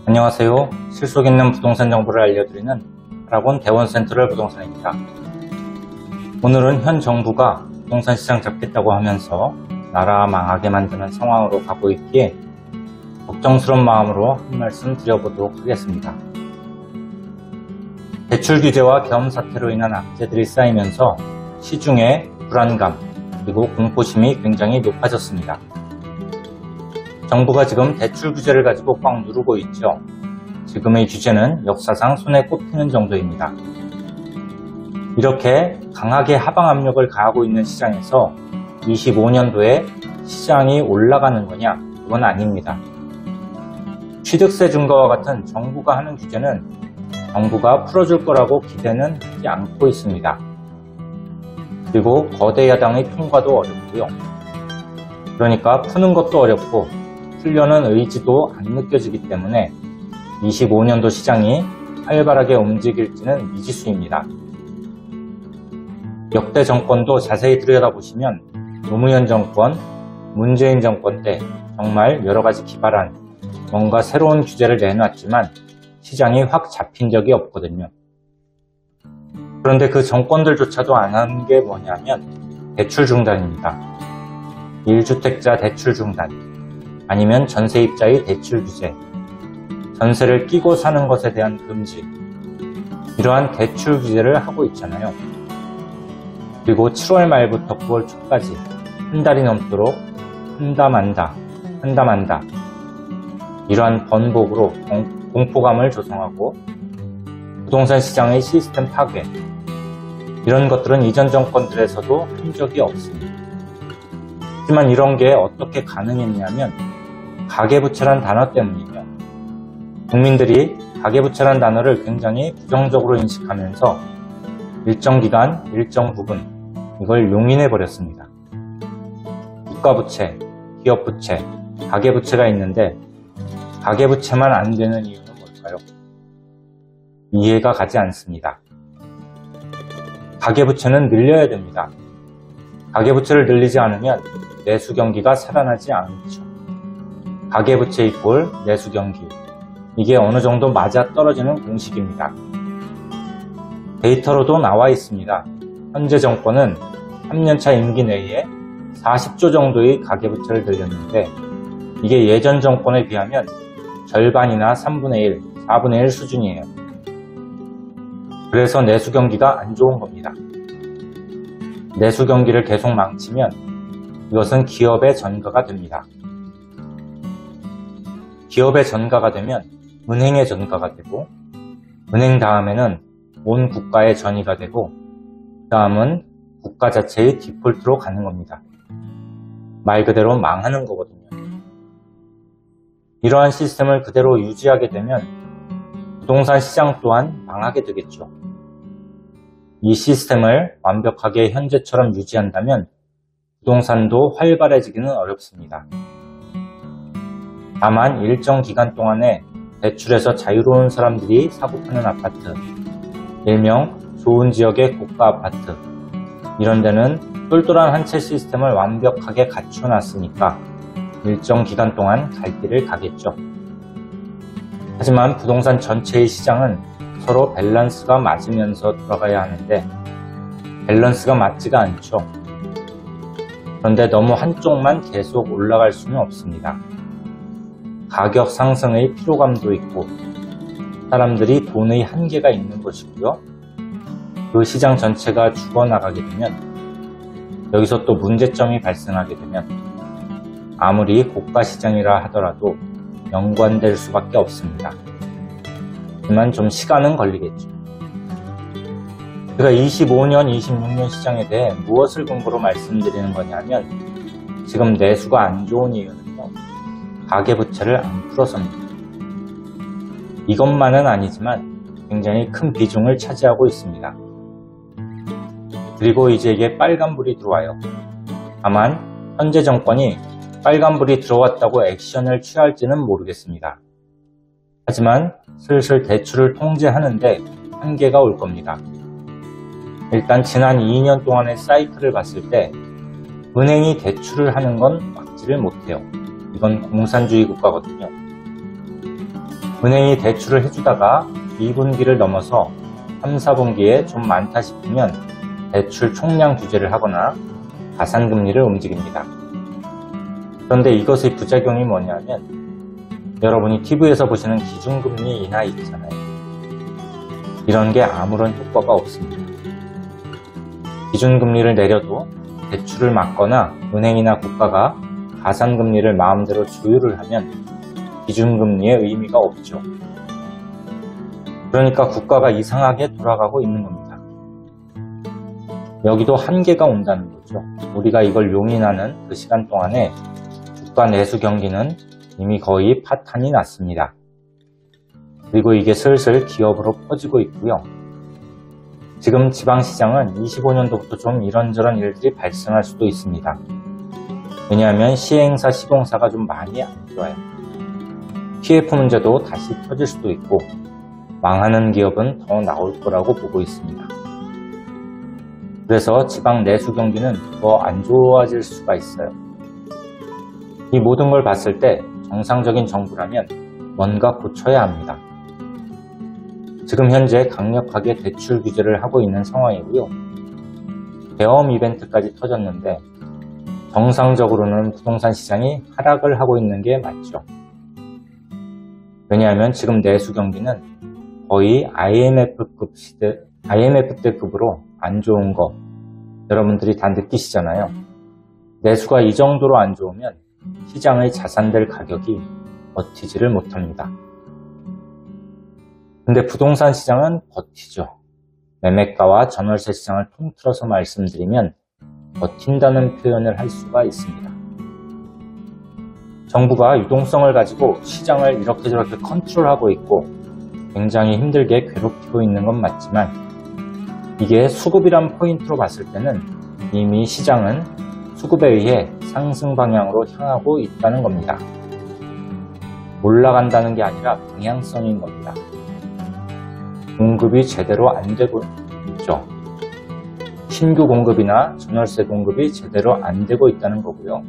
안녕하세요. 실속 있는 부동산 정보를 알려드리는 파라곤 대원센트럴 부동산입니다. 오늘은 현 정부가 부동산 시장 잡겠다고 하면서 나라 망하게 만드는 상황으로 가고 있기에 걱정스러운 마음으로 한 말씀 드려보도록 하겠습니다. 대출 규제와 계엄 사태로 인한 악재들이 쌓이면서 시중의 불안감 그리고 공포심이 굉장히 높아졌습니다. 정부가 지금 대출 규제를 가지고 꽉 누르고 있죠. 지금의 규제는 역사상 손에 꼽히는 정도입니다. 이렇게 강하게 하방 압력을 가하고 있는 시장에서 25년도에 시장이 올라가는 거냐? 그건 아닙니다. 취득세 증가와 같은 정부가 하는 규제는 정부가 풀어줄 거라고 기대는 하지 않고 있습니다. 그리고 거대 야당의 통과도 어렵고요. 그러니까 푸는 것도 어렵고 풀려는 의지도 안 느껴지기 때문에 25년도 시장이 활발하게 움직일지는 미지수입니다. 역대 정권도 자세히 들여다보시면 노무현 정권, 문재인 정권 때 정말 여러가지 기발한 뭔가 새로운 규제를 내놨지만 시장이 확 잡힌 적이 없거든요. 그런데 그 정권들조차도 안 한 게 뭐냐면 대출 중단입니다. 1주택자 대출 중단, 아니면 전세입자의 대출 규제, 전세를 끼고 사는 것에 대한 금지, 이러한 대출 규제를 하고 있잖아요. 그리고 7월 말부터 9월 초까지 한 달이 넘도록 한다 만다 이러한 번복으로 공포감을 조성하고 부동산 시장의 시스템 파괴, 이런 것들은 이전 정권들에서도 한 적이 없습니다. 하지만 이런 게 어떻게 가능했냐면 가계부채란 단어 때문이며, 국민들이 가계부채란 단어를 굉장히 부정적으로 인식하면서 일정 기간, 일정 부분 이걸 용인해버렸습니다. 국가부채, 기업부채, 가계부채가 있는데 가계부채만 안 되는 이유는 뭘까요? 이해가 가지 않습니다. 가계부채는 늘려야 됩니다. 가계부채를 늘리지 않으면 내수경기가 살아나지 않죠. 가계부채 이꼴 내수경기, 이게 어느 정도 맞아떨어지는 공식입니다. 데이터로도 나와 있습니다. 현재 정권은 3년차 임기 내에 40조 정도의 가계부채를 늘렸는데 이게 예전 정권에 비하면 절반이나 3분의 1, 4분의 1 수준이에요. 그래서 내수경기가 안 좋은 겁니다. 내수경기를 계속 망치면 이것은 기업의 전가가 됩니다. 기업의 전가가 되면 은행의 전가가 되고, 은행 다음에는 온 국가의 전이가 되고, 그 다음은 국가 자체의 디폴트로 가는 겁니다. 말 그대로 망하는 거거든요. 이러한 시스템을 그대로 유지하게 되면 부동산 시장 또한 망하게 되겠죠. 이 시스템을 완벽하게 현재처럼 유지한다면 부동산도 활발해지기는 어렵습니다. 다만 일정 기간 동안에 대출에서 자유로운 사람들이 사고 파는 아파트, 일명 좋은 지역의 고가 아파트, 이런 데는 똘똘한 한 채 시스템을 완벽하게 갖춰놨으니까 일정 기간 동안 갈 길을 가겠죠. 하지만 부동산 전체의 시장은 서로 밸런스가 맞으면서 돌아가야 하는데 밸런스가 맞지가 않죠. 그런데 너무 한쪽만 계속 올라갈 수는 없습니다. 가격 상승의 피로감도 있고 사람들이 돈의 한계가 있는 것이고요. 그 시장 전체가 죽어나가게 되면 여기서 또 문제점이 발생하게 되면 아무리 고가 시장이라 하더라도 연관될 수밖에 없습니다. 하지만 좀 시간은 걸리겠죠. 제가 25년, 26년 시장에 대해 무엇을 근거로 말씀드리는 거냐면 지금 내수가 안 좋은 이유는요, 가계부채를 안 풀어서입니다. 이것만은 아니지만 굉장히 큰 비중을 차지하고 있습니다. 그리고 이제 이게 빨간불이 들어와요. 다만 현재 정권이 빨간불이 들어왔다고 액션을 취할지는 모르겠습니다. 하지만 슬슬 대출을 통제하는데 한계가 올 겁니다. 일단 지난 2년 동안의 사이클을 봤을 때 은행이 대출을 하는 건 막지를 못해요. 이건 공산주의 국가거든요. 은행이 대출을 해주다가 2분기를 넘어서 3, 4분기에 좀 많다 싶으면 대출 총량 규제를 하거나 가산금리를 움직입니다. 그런데 이것의 부작용이 뭐냐면 여러분이 TV에서 보시는 기준금리 인하 있잖아요. 이런 게 아무런 효과가 없습니다. 기준금리를 내려도 대출을 막거나 은행이나 국가가 가산금리를 마음대로 조율을 하면 기준금리의 의미가 없죠. 그러니까 국가가 이상하게 돌아가고 있는 겁니다. 여기도 한계가 온다는 거죠. 우리가 이걸 용인하는 그 시간 동안에 국가 내수 경기는 이미 거의 파탄이 났습니다. 그리고 이게 슬슬 기업으로 퍼지고 있고요. 지금 지방시장은 25년도부터 좀 이런저런 일들이 발생할 수도 있습니다. 왜냐하면 시행사, 시공사가 좀 많이 안 좋아요. PF 문제도 다시 터질 수도 있고 망하는 기업은 더 나올 거라고 보고 있습니다. 그래서 지방 내수 경기는 더 안 좋아질 수가 있어요. 이 모든 걸 봤을 때 정상적인 정부라면 뭔가 고쳐야 합니다. 지금 현재 강력하게 대출 규제를 하고 있는 상황이고요. 계엄 이벤트까지 터졌는데 정상적으로는 부동산 시장이 하락을 하고 있는 게 맞죠. 왜냐하면 지금 내수 경기는 거의 IMF 때급으로 안 좋은 거 여러분들이 다 느끼시잖아요. 내수가 이 정도로 안 좋으면 시장의 자산들 가격이 버티지를 못합니다. 근데 부동산 시장은 버티죠. 매매가와 전월세 시장을 통틀어서 말씀드리면 버틴다는 표현을 할 수가 있습니다. 정부가 유동성을 가지고 시장을 이렇게 저렇게 컨트롤하고 있고 굉장히 힘들게 괴롭히고 있는 건 맞지만 이게 수급이란 포인트로 봤을 때는 이미 시장은 수급에 의해 상승 방향으로 향하고 있다는 겁니다. 올라간다는 게 아니라 방향성인 겁니다. 공급이 제대로 안 되고 있죠. 신규 공급이나 전월세 공급이 제대로 안 되고 있다는 거고요.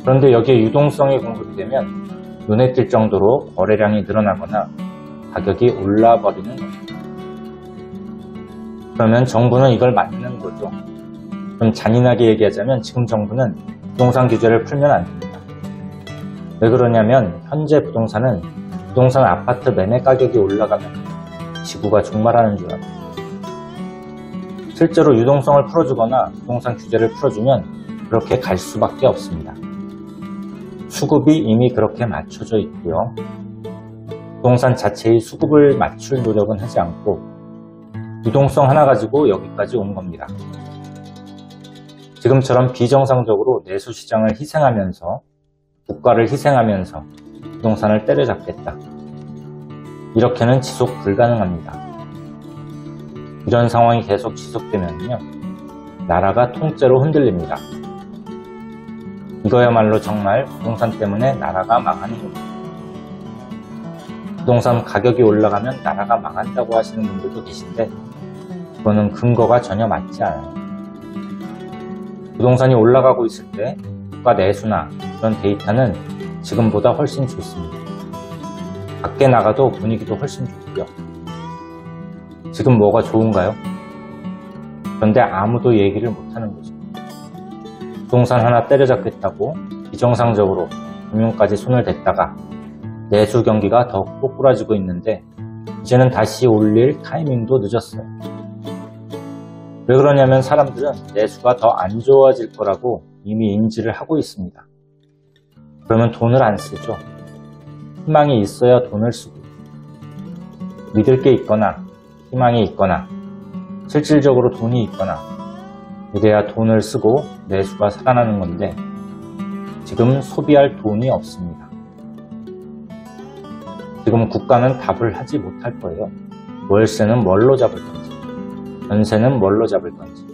그런데 여기에 유동성이 공급이 되면 눈에 띌 정도로 거래량이 늘어나거나 가격이 올라버리는 겁니다. 그러면 정부는 이걸 막는 거죠. 좀 잔인하게 얘기하자면 지금 정부는 부동산 규제를 풀면 안 됩니다. 왜 그러냐면 현재 부동산 아파트 매매 가격이 올라가면 지구가 종말하는 줄 압니다. 실제로 유동성을 풀어주거나 부동산 규제를 풀어주면 그렇게 갈 수밖에 없습니다. 수급이 이미 그렇게 맞춰져 있고요. 부동산 자체의 수급을 맞출 노력은 하지 않고 유동성 하나 가지고 여기까지 온 겁니다. 지금처럼 비정상적으로 내수시장을 희생하면서 국가를 희생하면서 부동산을 때려잡겠다. 이렇게는 지속 불가능합니다. 이런 상황이 계속 지속되면요, 나라가 통째로 흔들립니다. 이거야말로 정말 부동산 때문에 나라가 망하는 겁니다. 부동산 가격이 올라가면 나라가 망한다고 하시는 분들도 계신데 그거는 근거가 전혀 맞지 않아요. 부동산이 올라가고 있을 때 국가 내수나 그런 데이터는 지금보다 훨씬 좋습니다. 밖에 나가도 분위기도 훨씬 좋고요. 지금 뭐가 좋은가요? 그런데 아무도 얘기를 못하는 거죠. 부동산 하나 때려잡겠다고 비정상적으로 금융까지 손을 댔다가 내수 경기가 더 꼬꾸라지고 있는데 이제는 다시 올릴 타이밍도 늦었어요. 왜 그러냐면 사람들은 내수가 더 안 좋아질 거라고 이미 인지를 하고 있습니다. 그러면 돈을 안 쓰죠. 희망이 있어야 돈을 쓰고 믿을 게 있거나 희망이 있거나 실질적으로 돈이 있거나 이래야 돈을 쓰고 내수가 살아나는 건데 지금 소비할 돈이 없습니다. 지금 국가는 답을 하지 못할 거예요. 월세는 뭘로 잡을 건지, 전세는 뭘로 잡을 건지,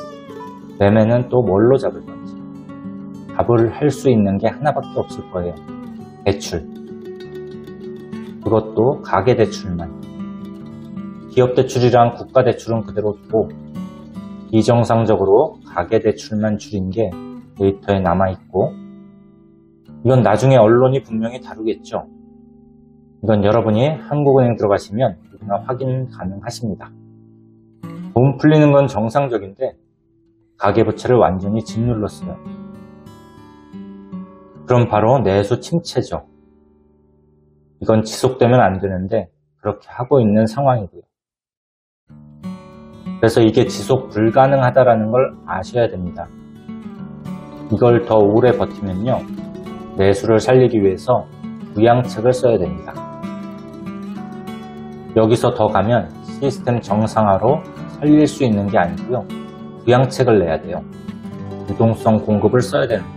매매는 또 뭘로 잡을 건지 답을 할 수 있는 게 하나밖에 없을 거예요. 대출. 그것도 가계대출만. 기업대출이랑 국가대출은 그대로 두고 비정상적으로 가계대출만 줄인 게 데이터에 남아있고 이건 나중에 언론이 분명히 다루겠죠. 이건 여러분이 한국은행 들어가시면 누구나 확인 가능하십니다. 돈 풀리는 건 정상적인데 가계부채를 완전히 짓눌렀어요. 그럼 바로 내수 침체죠. 이건 지속되면 안 되는데 그렇게 하고 있는 상황이고요. 그래서 이게 지속 불가능하다는 걸 아셔야 됩니다. 이걸 더 오래 버티면요, 내수를 살리기 위해서 부양책을 써야 됩니다. 여기서 더 가면 시스템 정상화로 살릴 수 있는 게 아니고요, 부양책을 내야 돼요. 유동성 공급을 써야 되는 거죠.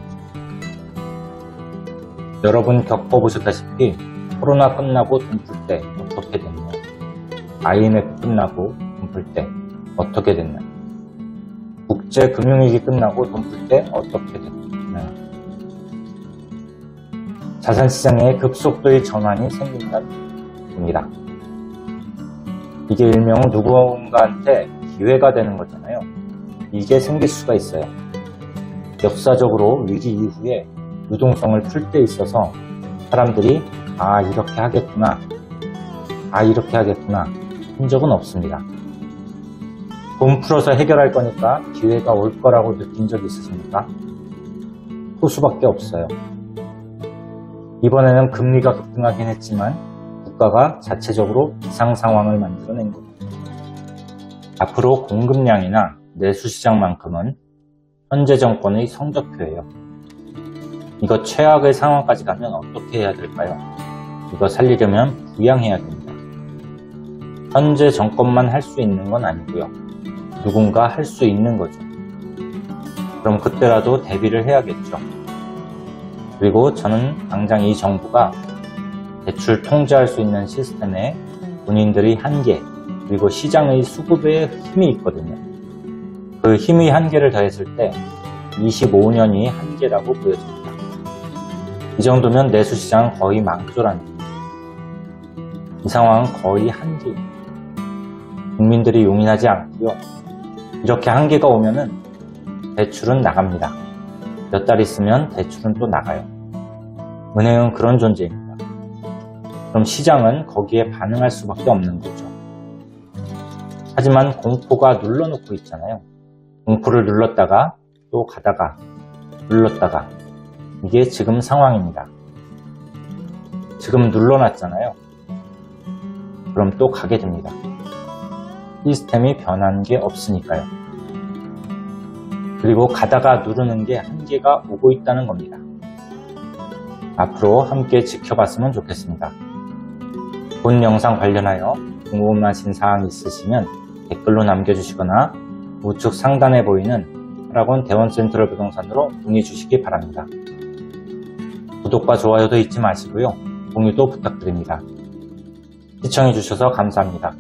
여러분 겪어보셨다시피 코로나 끝나고 돈 풀 때 어떻게 됐냐, IMF 끝나고 돈 풀 때 어떻게 됐냐, 국제금융위기 끝나고 돈 풀 때 어떻게 됐냐. 자산시장에 급속도의 전환이 생긴다는 겁니다. 이게 일명 누군가한테 기회가 되는 거잖아요. 이게 생길 수가 있어요. 역사적으로 위기 이후에 유동성을 풀 때 있어서 사람들이 이렇게 하겠구나, 이렇게 하겠구나 한 적은 없습니다. 돈 풀어서 해결할 거니까 기회가 올 거라고 느낀 적 있으십니까? 호수밖에 없어요. 이번에는 금리가 급등하긴 했지만 국가가 자체적으로 비상 상황을 만들어낸 겁니다. 앞으로 공급량이나 내수시장만큼은 현재 정권의 성적표예요. 이거 최악의 상황까지 가면 어떻게 해야 될까요? 이거 살리려면 부양해야 됩니다. 현재 정권만 할 수 있는 건 아니고요, 누군가 할 수 있는 거죠. 그럼 그때라도 대비를 해야겠죠. 그리고 저는 당장 이 정부가 대출 통제할 수 있는 시스템에 본인들이 한계, 그리고 시장의 수급에 힘이 있거든요. 그 힘의 한계를 더했을 때 25년이 한계라고 보여집니다. 이 정도면 내수시장은 거의 망조라는 겁니다. 이 상황은 거의 한계입니다. 국민들이 용인하지 않고요, 이렇게 한계가 오면은 대출은 나갑니다. 몇 달 있으면 대출은 또 나가요. 은행은 그런 존재입니다. 그럼 시장은 거기에 반응할 수밖에 없는 거죠. 하지만 공포가 눌러놓고 있잖아요. 공포를 눌렀다가 또 가다가 눌렀다가, 이게 지금 상황입니다. 지금 눌러놨잖아요. 그럼 또 가게 됩니다. 시스템이 변한 게 없으니까요. 그리고 가다가 누르는 게 한계가 오고 있다는 겁니다. 앞으로 함께 지켜봤으면 좋겠습니다. 본 영상 관련하여 궁금하신 사항 있으시면 댓글로 남겨주시거나 우측 상단에 보이는 파라곤 대원센트럴 부동산으로 문의 주시기 바랍니다. 구독과 좋아요도 잊지 마시고요, 공유도 부탁드립니다. 시청해주셔서 감사합니다.